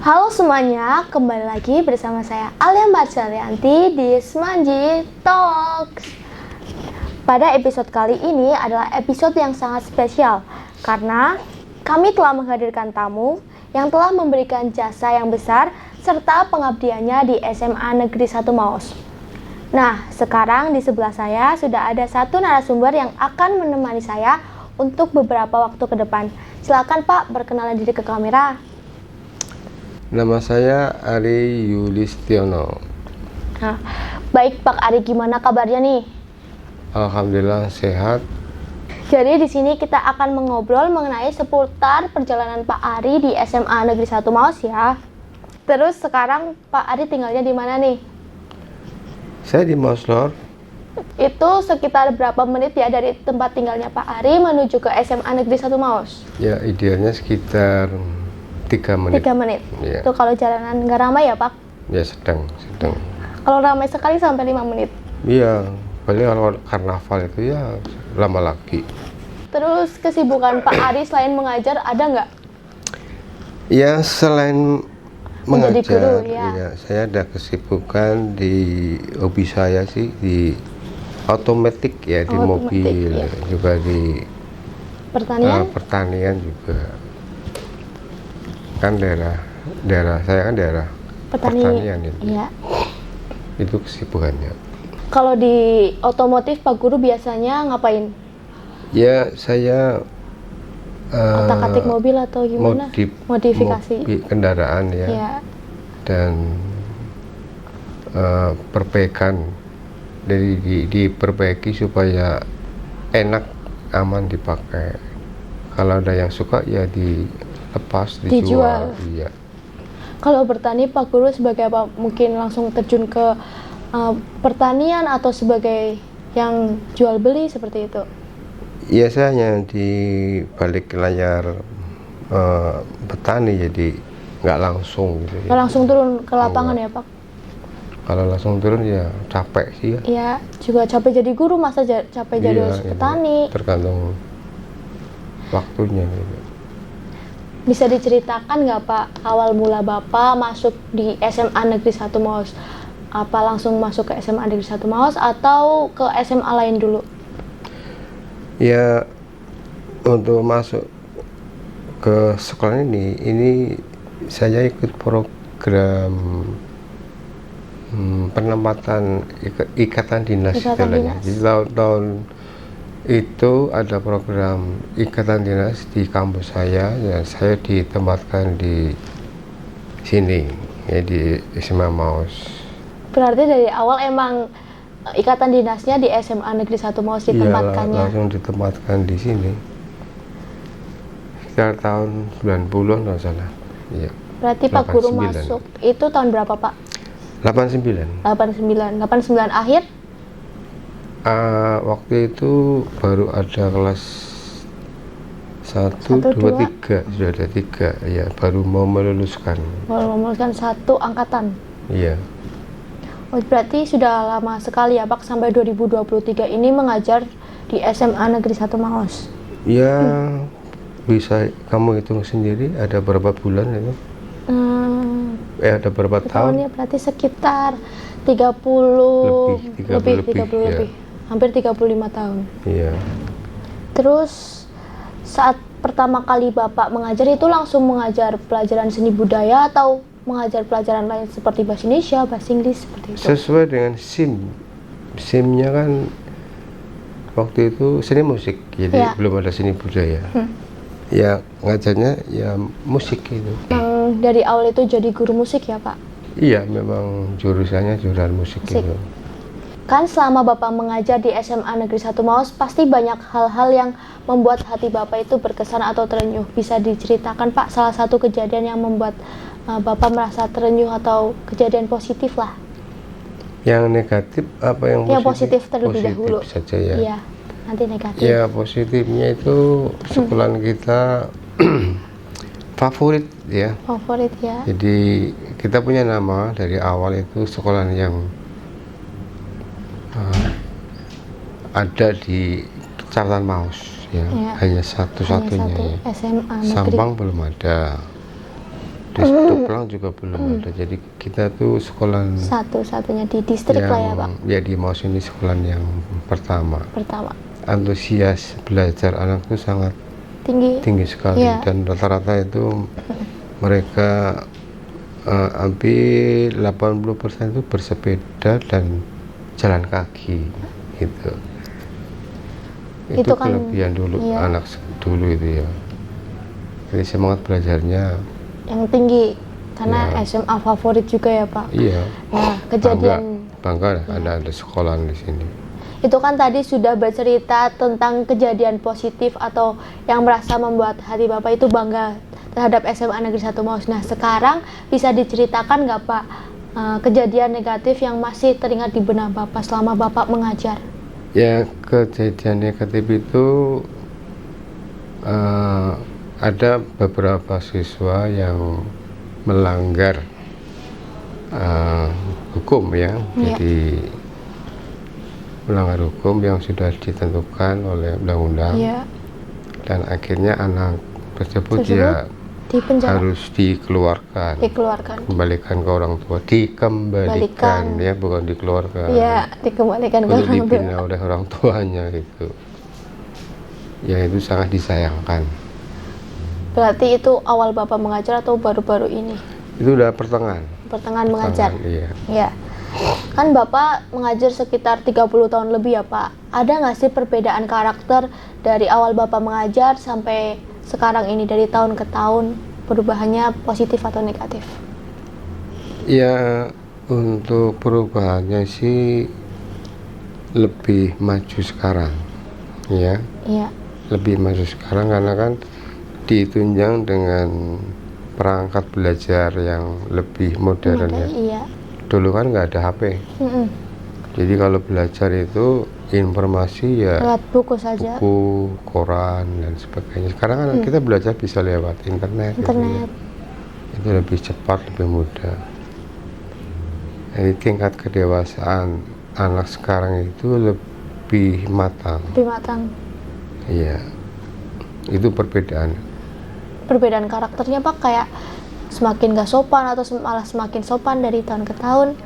Halo semuanya, kembali lagi bersama saya Alia Marcelianti di Semanji Talks. Pada episode kali ini adalah episode yang sangat spesial karena kami telah menghadirkan tamu yang telah memberikan jasa yang besar serta pengabdiannya di SMA Negeri 1 Maos. Nah, sekarang di sebelah saya sudah ada satu narasumber yang akan menemani saya untuk beberapa waktu ke depan. Silakan Pak, perkenalan diri ke kamera. Nama saya Ari Yulistiono. Nah, baik Pak Ari, gimana kabarnya nih? Alhamdulillah sehat. Jadi di sini kita akan mengobrol mengenai seputar perjalanan Pak Ari di SMA Negeri 1 Maos ya. Terus sekarang Pak Ari tinggalnya di mana nih? Saya di Maos Lor. Itu sekitar berapa menit ya dari tempat tinggalnya Pak Ari menuju ke SMA Negeri 1 Maos? Ya, idealnya sekitar 3 menit. 3 menit. Ya. Itu kalau jalanan nggak ramai ya Pak? Ya, sedang. Kalau ramai sekali sampai 5 menit. Iya, paling kalau karnaval itu ya lama lagi. Terus kesibukan Pak Ari selain mengajar ada nggak? Ya, selain Menjadi mengajar, guru, ya. ya, saya ada kesibukan di hobi saya sih di otomatik ya, di Otomatik, mobil, ya. juga di Pertanian? pertanian juga. Kan daerah saya kan daerah pertanian itu. Iya. Itu kesibukannya. Kalau di otomotif Pak Guru biasanya ngapain? Ya, saya Otak-atik mobil atau gimana? Modifikasi kendaraan ya. Ya. Dan perbaikan dari diperbaiki supaya enak, aman dipakai. Kalau ada yang suka ya dilepas, dijual. Iya. Kalau bertani Pak Guru sebagai apa? Mungkin langsung terjun ke pertanian atau sebagai yang jual beli seperti itu? Ya, saya hanya di balik layar petani, jadi nggak langsung gitu. Nggak langsung turun ke lapangan ya Pak? Kalau langsung turun ya capek sih ya. Iya, juga capek jadi guru, masa capek jadi petani. Tergantung waktunya gitu. Bisa diceritakan nggak Pak, awal mula Bapak masuk di SMA Negeri 1 Maos? Apa langsung masuk ke SMA Negeri 1 Maos atau ke SMA lain dulu? Ya, untuk masuk ke sekolah ini saya ikut program penempatan ikatan dinas istilahnya. Jadi tahun itu ada program ikatan dinas di kampus saya, dan saya ditempatkan di sini ya, di SMA Maos. Berarti dari awal emang ikatan dinasnya di SMA Negeri 1 Maos ditempatkannya? Iya, langsung ditempatkan di sini sekitar tahun 90-an kalau salah. Iya. Berarti Pak Guru masuk itu tahun berapa Pak? 89 akhir? Waktu itu baru ada kelas 1, 2, 3, sudah ada 3 ya, baru mau meluluskan. Satu angkatan? Iya. Oh, berarti sudah lama sekali ya Pak, sampai 2023 ini mengajar di SMA Negeri 1 Maos? Ya, bisa kamu hitung sendiri ada berapa bulan itu? Ada berapa tahun? Ya, berarti sekitar 30 lebih. Ya. Hampir 35 tahun. Iya. Terus saat pertama kali Bapak mengajar itu langsung mengajar pelajaran seni budaya atau mengajar pelajaran lain seperti bahasa Indonesia, bahasa Inggris seperti itu? Sesuai dengan SIM-nya kan waktu itu seni musik, jadi belum ada seni budaya. Ya, ngajarnya ya musik itu. Dari awal itu jadi guru musik ya Pak? Iya, memang jurusannya jurusan musik. Itu. Kan selama Bapak mengajar di SMA Negeri 1 Maos pasti banyak hal-hal yang membuat hati Bapak itu berkesan atau terenyuh. Bisa diceritakan Pak salah satu kejadian yang membuat Bapak merasa terenyuh atau kejadian positif lah? Yang negatif apa yang positif? Yang positif terlebih dahulu saja ya. Iya, nanti negatif. Ya, positifnya itu sekolahan kita favorit ya. Favorit ya. Jadi kita punya nama dari awal itu sekolahan yang ada di Kecamatan Maos ya. Hanya satu-satunya ya. SMA Negeri. Sampang belum ada. di Stoplang juga belum ada. Jadi kita tuh sekolah Satu-satunya di distrik lah ya Pak. Ya di Maus ini sekolah yang pertama. Antusias belajar anak tuh sangat tinggi sekali, dan rata-rata itu mereka hampir 80% itu bersepeda dan jalan kaki gitu. Itu kan kelebihan dulu anak dulu itu ya. Jadi semangat belajarnya yang tinggi karena SMA favorit juga ya Pak. Iya. Nah, kejadian bangga ada sekolah di sini. Itu kan tadi sudah bercerita tentang kejadian positif atau yang merasa membuat hati Bapak itu bangga terhadap SMA Negeri 1 Maus. Nah, sekarang bisa diceritakan nggak Pak kejadian negatif yang masih teringat di benak Bapak selama Bapak mengajar? Ya, kejadian negatif itu ada beberapa siswa yang melanggar hukum ya. Jadi melanggar hukum yang sudah ditentukan oleh undang-undang, dan akhirnya anak tersebut ya harus dikeluarkan, kembalikan ke orang tua, dikembalikan ya, bukan dikeluarkan, dikembalikan ke orang tua, dibina oleh orang tuanya gitu. Ya itu sangat disayangkan. Berarti itu awal Bapak mengajar atau baru-baru ini? Itu udah pertengahan mengajar. Iya. Kan Bapak mengajar sekitar 30 tahun lebih ya Pak. Ada nggak sih perbedaan karakter dari awal Bapak mengajar sampai sekarang ini, dari tahun ke tahun, perubahannya positif atau negatif? Ya, untuk perubahannya sih lebih maju sekarang ya. Lebih maju sekarang karena kan ditunjang dengan perangkat belajar yang lebih modern ya. Dulu kan nggak ada HP. Jadi kalau belajar itu informasi ya lewat buku saja, buku, koran dan sebagainya. Sekarang kan kita belajar bisa lewat internet. Gitu ya. Itu lebih cepat, lebih mudah. Jadi tingkat kedewasaan anak sekarang itu lebih matang. Iya, itu perbedaan karakternya Pak, kayak semakin gak sopan atau malah semakin sopan dari tahun ke tahun?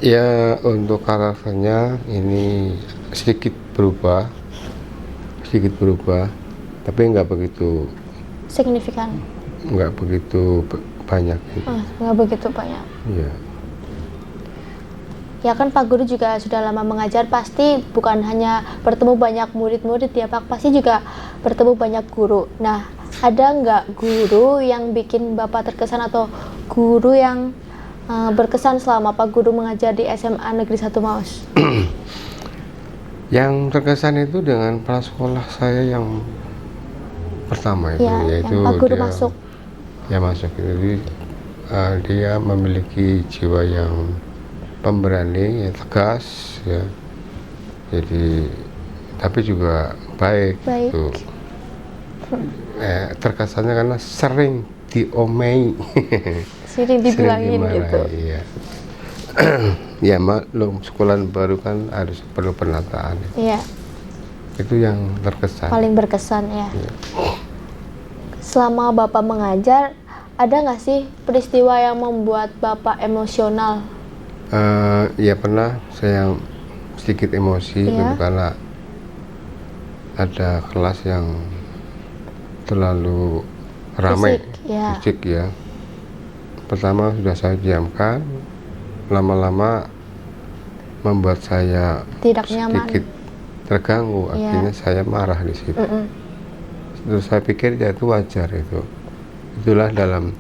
Ya, untuk karakternya ini sedikit berubah, tapi nggak begitu signifikan, nggak begitu banyak gitu. Nggak begitu banyak. Iya. Ya kan Pak Guru juga sudah lama mengajar, pasti bukan hanya bertemu banyak murid-murid ya Pak, pasti juga bertemu banyak guru. Nah, ada nggak guru yang bikin Bapak terkesan atau guru yang berkesan selama Pak Guru mengajar di SMA Negeri 1 Maus? Yang terkesan itu dengan prasekolah saya yang pertama itu, yaitu yang Pak Guru masuk. Jadi dia memiliki jiwa yang pemberani, ya, tegas ya. Jadi tapi juga baik. Tuh. Terkesannya karena sering diomei. Sering dibilangin gitu. Iya. Ya maklum, sekolah baru kan harus perlu penataan. Iya. Itu yang terkesan. Paling berkesan ya. Selama Bapak mengajar, ada nggak sih peristiwa yang membuat Bapak emosional? Ya pernah saya sedikit emosi gitu, karena ada kelas yang terlalu ramai, fisik ya. Pertama sudah saya diamkan, lama-lama membuat saya sedikit terganggu, akhirnya saya marah di situ. Terus saya pikir ya itu wajar itu. Itulah dalam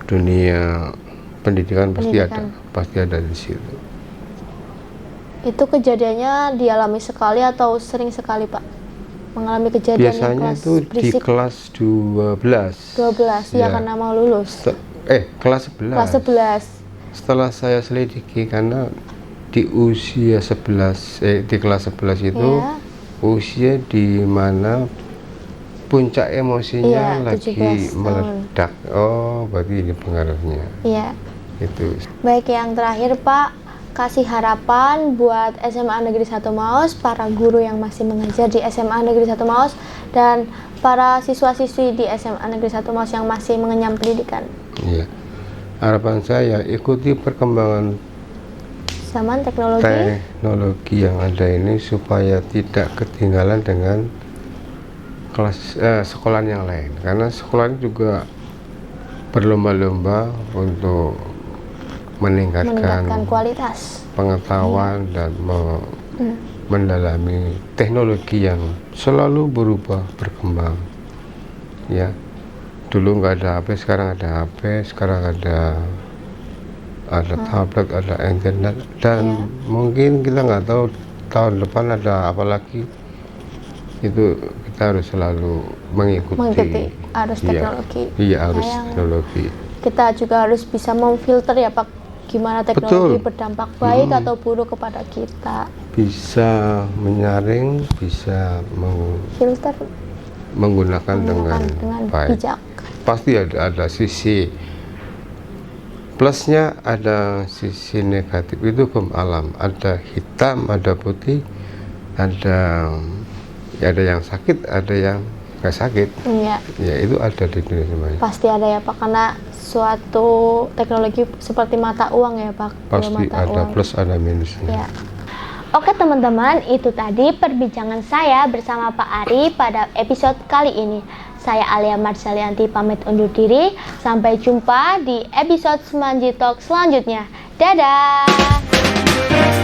dunia pendidikan pasti ada di situ. Itu kejadiannya dialami sekali atau sering sekali Pak? Mengalami kejadian biasanya itu di kelas 12 ya, karena mau lulus. Kelas 11. Setelah saya selidiki, karena di usia 11 di kelas 11 itu usia di mana puncak emosinya lagi meledak. Oh, berarti ini pengaruhnya. Iya. Itu. Baik, yang terakhir Pak, kasih harapan buat SMA Negeri 1 Maus, para guru yang masih mengajar di SMA Negeri 1 Maus, dan para siswa-siswi di SMA Negeri 1 Maus yang masih mengenyam pendidikan? Iya. Harapan saya ikuti perkembangan Zaman teknologi yang ada ini supaya tidak ketinggalan dengan sekolah yang lain, karena sekolah juga berlomba-lomba untuk meningkatkan kualitas pengetahuan dan mendalami teknologi yang selalu berubah berkembang. Ya, dulu nggak ada HP, sekarang ada HP, sekarang ada tablet, ada internet, dan mungkin kita nggak tahu tahun depan ada apa lagi. Itu kita harus selalu mengikuti arus teknologi. Iya, arus teknologi. Kita juga harus bisa memfilter ya Pak, gimana teknologi berdampak baik atau buruk kepada kita. Bisa menyaring, bisa filter, menggunakan dengan baik. bijak. Pasti ada sisi plusnya, ada sisi negatif. Itu hukum alam, ada hitam, ada putih, ada yang sakit, ada yang nggak sakit. Ya itu ada di dunia semuanya. Pasti ada ya Pak, karena suatu teknologi seperti mata uang ya Pak. Pasti ada plus ada minusnya. Ya. Oke teman-teman, itu tadi perbincangan saya bersama Pak Ari pada episode kali ini. Saya Alia Marsalianti pamit undur diri. Sampai jumpa di episode Semanji Talk selanjutnya. Dadah!